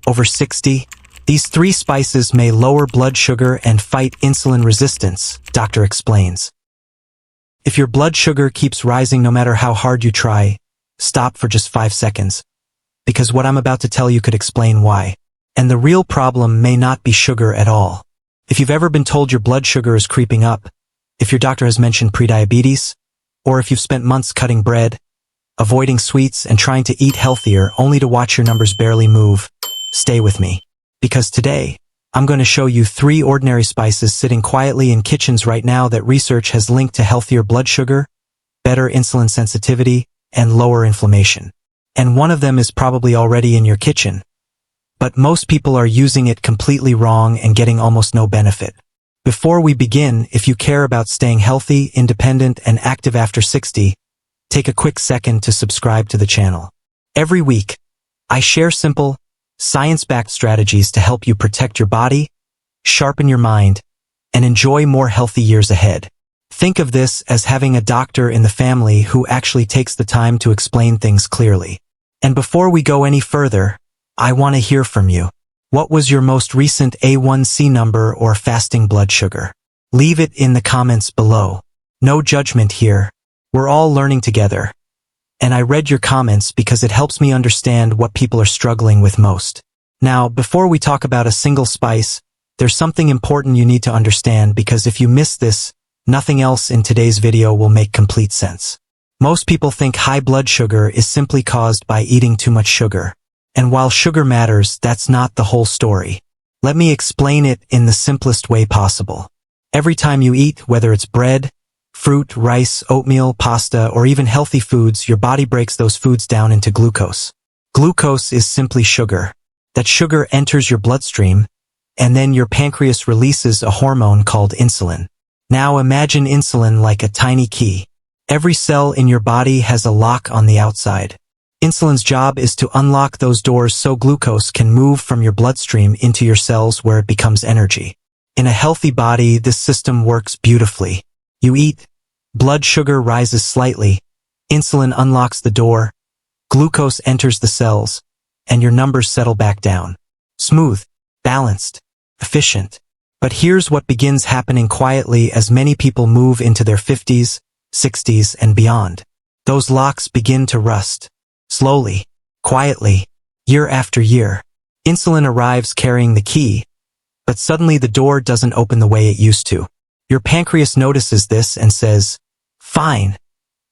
over 60. These 3 spices may lower blood sugar and fight insulin resistance, doctor explains. If your blood sugar keeps rising no matter how hard you try, stop for just 5 seconds. Because what I'm about to tell you could explain why. And the real problem may not be sugar at all. If you've ever been told your blood sugar is creeping up, if your doctor has mentioned prediabetes, or if you've spent months cutting bread, avoiding sweets and trying to eat healthier only to watch your numbers barely move, stay with me. Because today, I'm going to show you 3 ordinary spices sitting quietly in kitchens right now that research has linked to healthier blood sugar, better insulin sensitivity, and lower inflammation. And one of them is probably already in your kitchen. But most people are using it completely wrong and getting almost no benefit. Before we begin, if you care about staying healthy, independent, and active after 60, take a quick second to subscribe to the channel. Every week, I share simple, science-backed strategies to help you protect your body, sharpen your mind, and enjoy more healthy years ahead. Think of this as having a doctor in the family who actually takes the time to explain things clearly. And before we go any further, I want to hear from you. What was your most recent A1C number or fasting blood sugar? Leave it in the comments below. No judgment here. We're all learning together. And I read your comments because it helps me understand what people are struggling with most. Now, before we talk about a single spice, there's something important you need to understand because if you miss this, nothing else in today's video will make complete sense. Most people think high blood sugar is simply caused by eating too much sugar. And while sugar matters, that's not the whole story. Let me explain it in the simplest way possible. Every time you eat, whether it's bread, fruit, rice, oatmeal, pasta, or even healthy foods, your body breaks those foods down into glucose. Glucose is simply sugar. That sugar enters your bloodstream, and then your pancreas releases a hormone called insulin. Now imagine insulin like a tiny key. Every cell in your body has a lock on the outside. Insulin's job is to unlock those doors so glucose can move from your bloodstream into your cells where it becomes energy. In a healthy body, this system works beautifully. You eat, blood sugar rises slightly, insulin unlocks the door, glucose enters the cells, and your numbers settle back down. Smooth, balanced, efficient. But here's what begins happening quietly as many people move into their 50s, 60s, and beyond. Those locks begin to rust. Slowly, quietly, year after year. Insulin arrives carrying the key, but suddenly the door doesn't open the way it used to. Your pancreas notices this and says, "Fine,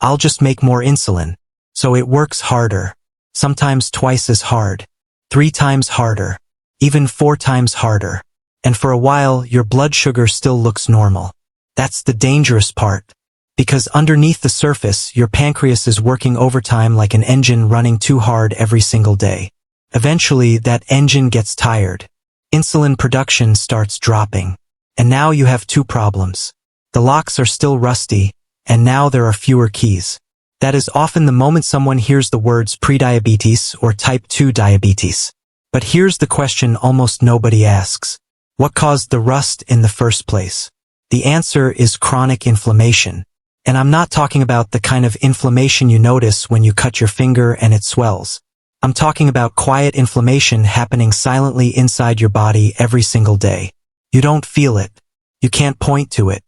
I'll just make more insulin." So it works harder, sometimes twice as hard, 3 times harder, even 4 times harder. And for a while, your blood sugar still looks normal. That's the dangerous part. Because underneath the surface, your pancreas is working overtime like an engine running too hard every single day. Eventually, that engine gets tired. Insulin production starts dropping. And now you have 2 problems. The locks are still rusty, and now there are fewer keys. That is often the moment someone hears the words prediabetes or type 2 diabetes. But here's the question almost nobody asks. What caused the rust in the first place? The answer is chronic inflammation. And I'm not talking about the kind of inflammation you notice when you cut your finger and it swells. I'm talking about quiet inflammation happening silently inside your body every single day. You don't feel it. You can't point to it.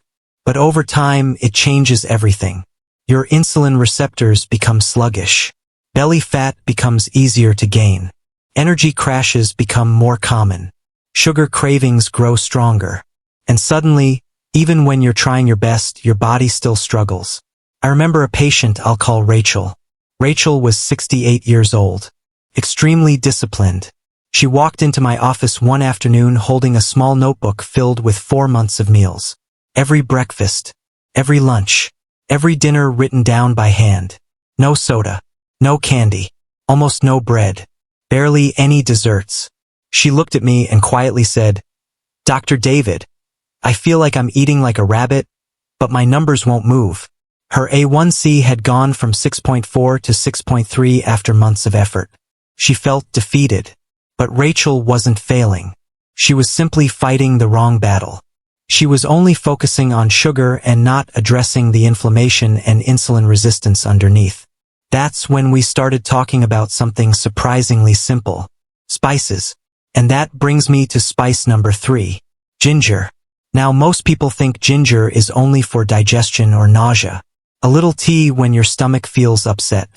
But over time, it changes everything. Your insulin receptors become sluggish. Belly fat becomes easier to gain. Energy crashes become more common. Sugar cravings grow stronger. And suddenly, even when you're trying your best, your body still struggles. I remember a patient I'll call Rachel. Rachel was 68 years old. Extremely disciplined. She walked into my office one afternoon holding a small notebook filled with 4 months of meals. Every breakfast, every lunch, every dinner written down by hand. No soda, no candy, almost no bread, barely any desserts. She looked at me and quietly said, "Dr. David, I feel like I'm eating like a rabbit, but my numbers won't move." Her A1C had gone from 6.4 to 6.3 after months of effort. She felt defeated. But Rachel wasn't failing. She was simply fighting the wrong battle. She was only focusing on sugar and not addressing the inflammation and insulin resistance underneath. That's when we started talking about something surprisingly simple. Spices. And that brings me to spice number 3, ginger. Now most people think ginger is only for digestion or nausea. A little tea when your stomach feels upset.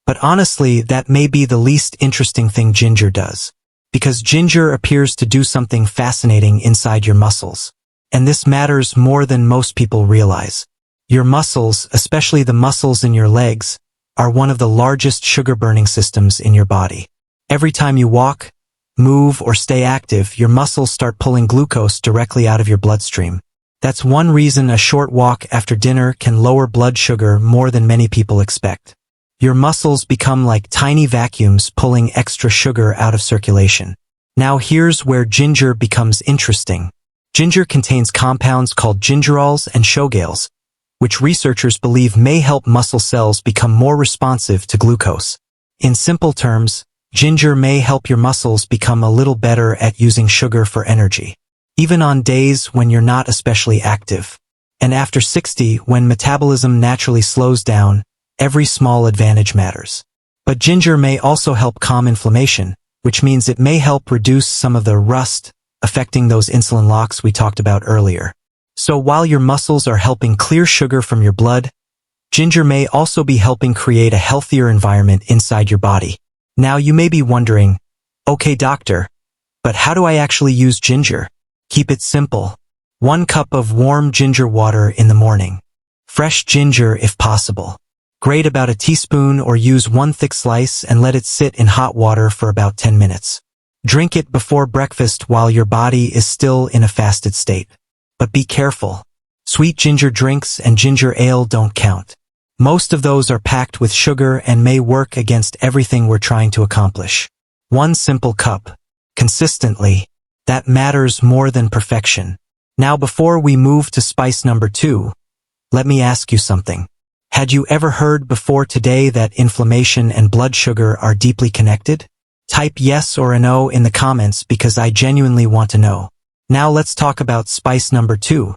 But honestly, that may be the least interesting thing ginger does. Because ginger appears to do something fascinating inside your muscles. And this matters more than most people realize. Your muscles, especially the muscles in your legs, are one of the largest sugar-burning systems in your body. Every time you walk, move, or stay active, your muscles start pulling glucose directly out of your bloodstream. That's one reason a short walk after dinner can lower blood sugar more than many people expect. Your muscles become like tiny vacuums pulling extra sugar out of circulation. Now here's where ginger becomes interesting. Ginger contains compounds called gingerols and shogales, which researchers believe may help muscle cells become more responsive to glucose. In simple terms, ginger may help your muscles become a little better at using sugar for energy, even on days when you're not especially active. And after 60, when metabolism naturally slows down, every small advantage matters. But ginger may also help calm inflammation, which means it may help reduce some of the rust affecting those insulin locks we talked about earlier. So while your muscles are helping clear sugar from your blood, ginger may also be helping create a healthier environment inside your body. Now you may be wondering, okay doctor, but how do I actually use ginger? Keep it simple. 1 cup of warm ginger water in the morning. Fresh ginger if possible. Grate about a teaspoon or use 1 thick slice and let it sit in hot water for about 10 minutes. Drink it before breakfast while your body is still in a fasted state. But be careful. Sweet ginger drinks and ginger ale don't count. Most of those are packed with sugar and may work against everything we're trying to accomplish. 1 simple cup. Consistently. That matters more than perfection. Now before we move to spice number 2, let me ask you something. Had you ever heard before today that inflammation and blood sugar are deeply connected? Type yes or a no in the comments because I genuinely want to know. Now let's talk about spice number 2,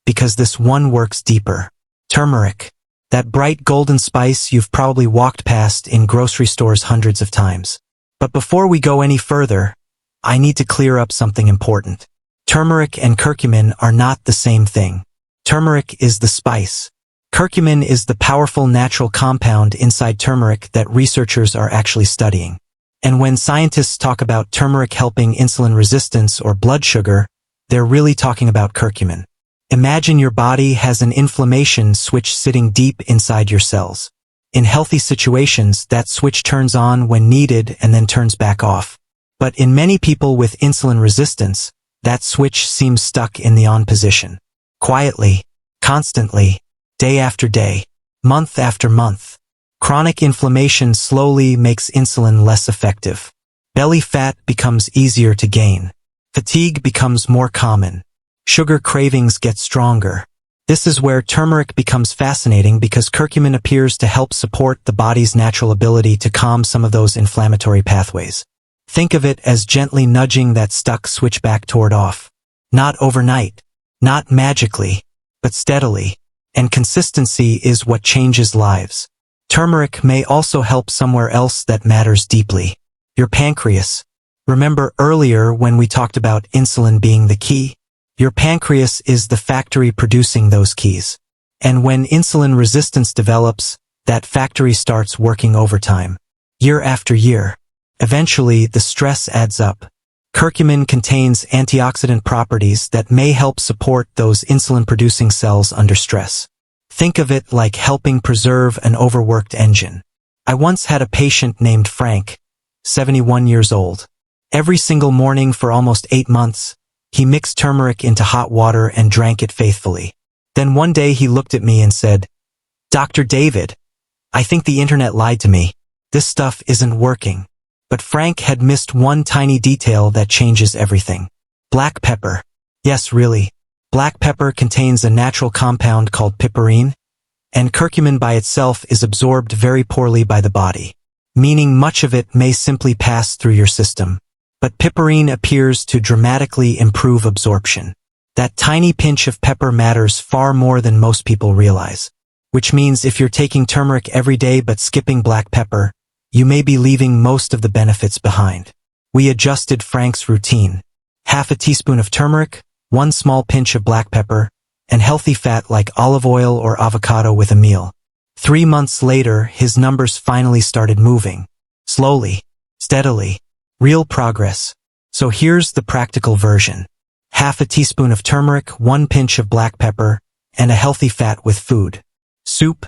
because this one works deeper. Turmeric. That bright golden spice you've probably walked past in grocery stores hundreds of times. But before we go any further, I need to clear up something important. Turmeric and curcumin are not the same thing. Turmeric is the spice. Curcumin is the powerful natural compound inside turmeric that researchers are actually studying. And when scientists talk about turmeric helping insulin resistance or blood sugar, they're really talking about curcumin. Imagine your body has an inflammation switch sitting deep inside your cells. In healthy situations, that switch turns on when needed and then turns back off. But in many people with insulin resistance, that switch seems stuck in the on position. Quietly, constantly, day after day, month after month. Chronic inflammation slowly makes insulin less effective. Belly fat becomes easier to gain. Fatigue becomes more common. Sugar cravings get stronger. This is where turmeric becomes fascinating because curcumin appears to help support the body's natural ability to calm some of those inflammatory pathways. Think of it as gently nudging that stuck switch back toward off. Not overnight, not magically, but steadily. And consistency is what changes lives. Turmeric may also help somewhere else that matters deeply. Your pancreas. Remember earlier when we talked about insulin being the key? Your pancreas is the factory producing those keys. And when insulin resistance develops, that factory starts working overtime. Year after year. Eventually, the stress adds up. Curcumin contains antioxidant properties that may help support those insulin-producing cells under stress. Think of it like helping preserve an overworked engine. I once had a patient named Frank, 71 years old. Every single morning for almost 8 months, he mixed turmeric into hot water and drank it faithfully. Then one day he looked at me and said, "Dr. David, I think the internet lied to me. This stuff isn't working." But Frank had missed one tiny detail that changes everything. Black pepper. Yes, really. Black pepper contains a natural compound called piperine, and curcumin by itself is absorbed very poorly by the body, meaning much of it may simply pass through your system. But piperine appears to dramatically improve absorption. That tiny pinch of pepper matters far more than most people realize. Which means if you're taking turmeric every day but skipping black pepper, you may be leaving most of the benefits behind. We adjusted Frank's routine. Half a teaspoon of turmeric, 1 small pinch of black pepper, and healthy fat like olive oil or avocado with a meal. 3 months later, his numbers finally started moving. Slowly, steadily, real progress. So here's the practical version. Half a teaspoon of turmeric, 1 pinch of black pepper, and a healthy fat with food. Soup,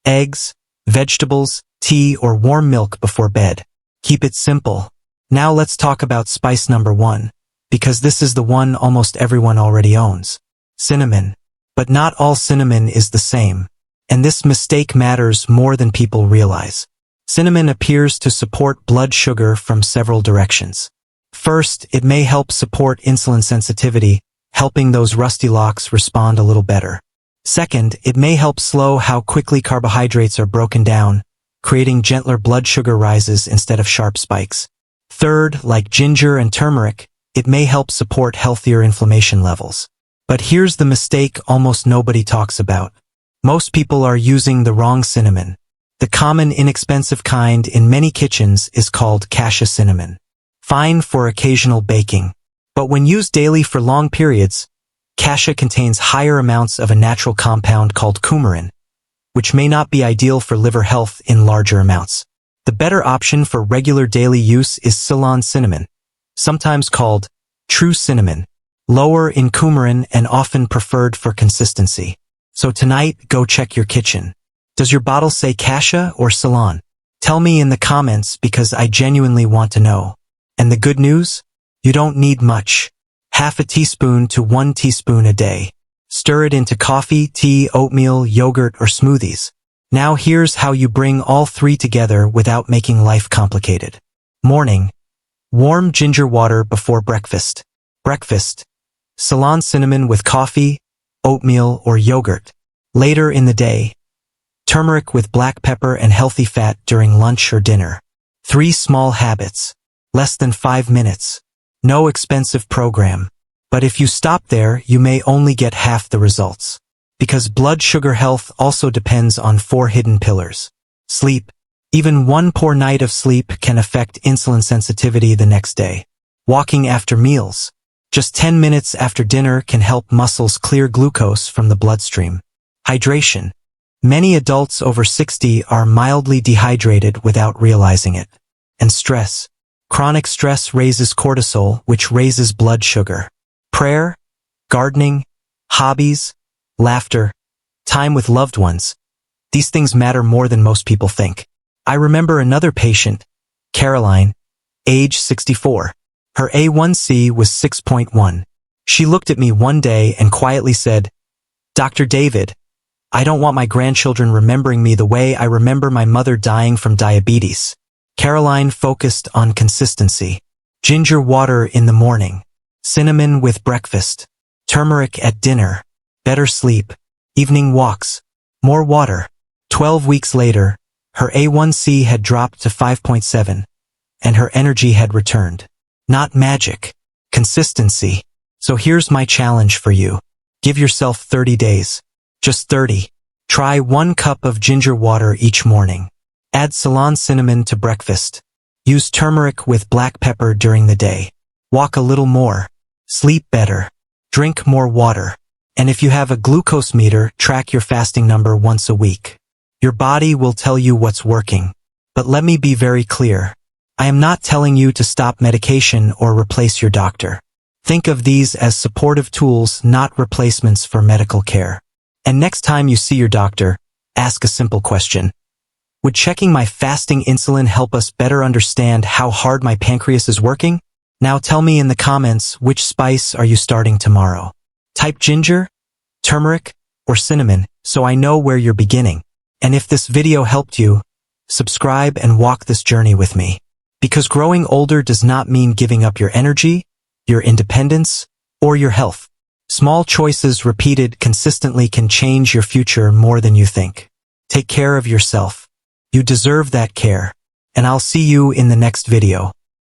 eggs, vegetables, tea, or warm milk before bed. Keep it simple. Now let's talk about spice number 1, because this is the one almost everyone already owns. Cinnamon. But not all cinnamon is the same. And this mistake matters more than people realize. Cinnamon appears to support blood sugar from several directions. First, it may help support insulin sensitivity, helping those rusty locks respond a little better. Second, it may help slow how quickly carbohydrates are broken down, creating gentler blood sugar rises instead of sharp spikes. Third, like ginger and turmeric, it may help support healthier inflammation levels. But here's the mistake almost nobody talks about. Most people are using the wrong cinnamon. The common inexpensive kind in many kitchens is called cassia cinnamon. Fine for occasional baking. But when used daily for long periods, cassia contains higher amounts of a natural compound called coumarin, which may not be ideal for liver health in larger amounts. The better option for regular daily use is Ceylon cinnamon, sometimes called true cinnamon, lower in coumarin and often preferred for consistency. So tonight, go check your kitchen. Does your bottle say cassia or Ceylon? Tell me in the comments because I genuinely want to know. And the good news? You don't need much. Half a teaspoon to 1 teaspoon a day. Stir it into coffee, tea, oatmeal, yogurt, or smoothies. Now here's how you bring all 3 together without making life complicated. Morning. Warm ginger water before breakfast. Breakfast. Ceylon cinnamon with coffee, oatmeal, or yogurt. Later in the day. Turmeric with black pepper and healthy fat during lunch or dinner. 3 small habits. Less than 5 minutes. No expensive program. But if you stop there, you may only get half the results. Because blood sugar health also depends on 4 hidden pillars. Sleep. Even 1 poor night of sleep can affect insulin sensitivity the next day. Walking after meals. Just 10 minutes after dinner can help muscles clear glucose from the bloodstream. Hydration. Many adults over 60 are mildly dehydrated without realizing it. And stress. Chronic stress raises cortisol, which raises blood sugar. Prayer, gardening, hobbies, laughter, time with loved ones. These things matter more than most people think. I remember another patient, Caroline, age 64. Her A1C was 6.1. She looked at me one day and quietly said, "Dr. David, I don't want my grandchildren remembering me the way I remember my mother dying from diabetes." Caroline focused on consistency. Ginger water in the morning. Cinnamon with breakfast. Turmeric at dinner. Better sleep. Evening walks. More water. 12 weeks later, her A1C had dropped to 5.7, and her energy had returned. Not magic. Consistency. So here's my challenge for you. Give yourself 30 days. Just 30. Try 1 cup of ginger water each morning. Add Ceylon cinnamon to breakfast. Use turmeric with black pepper during the day. Walk a little more. Sleep better. Drink more water. And if you have a glucose meter, track your fasting number once a week. Your body will tell you what's working. But let me be very clear. I am not telling you to stop medication or replace your doctor. Think of these as supportive tools, not replacements for medical care. And next time you see your doctor, ask a simple question. Would checking my fasting insulin help us better understand how hard my pancreas is working? Now tell me in the comments which spice are you starting tomorrow. Type ginger, turmeric, or cinnamon so I know where you're beginning. And if this video helped you, subscribe and walk this journey with me. Because growing older does not mean giving up your energy, your independence, or your health. Small choices repeated consistently can change your future more than you think. Take care of yourself. You deserve that care. And I'll see you in the next video.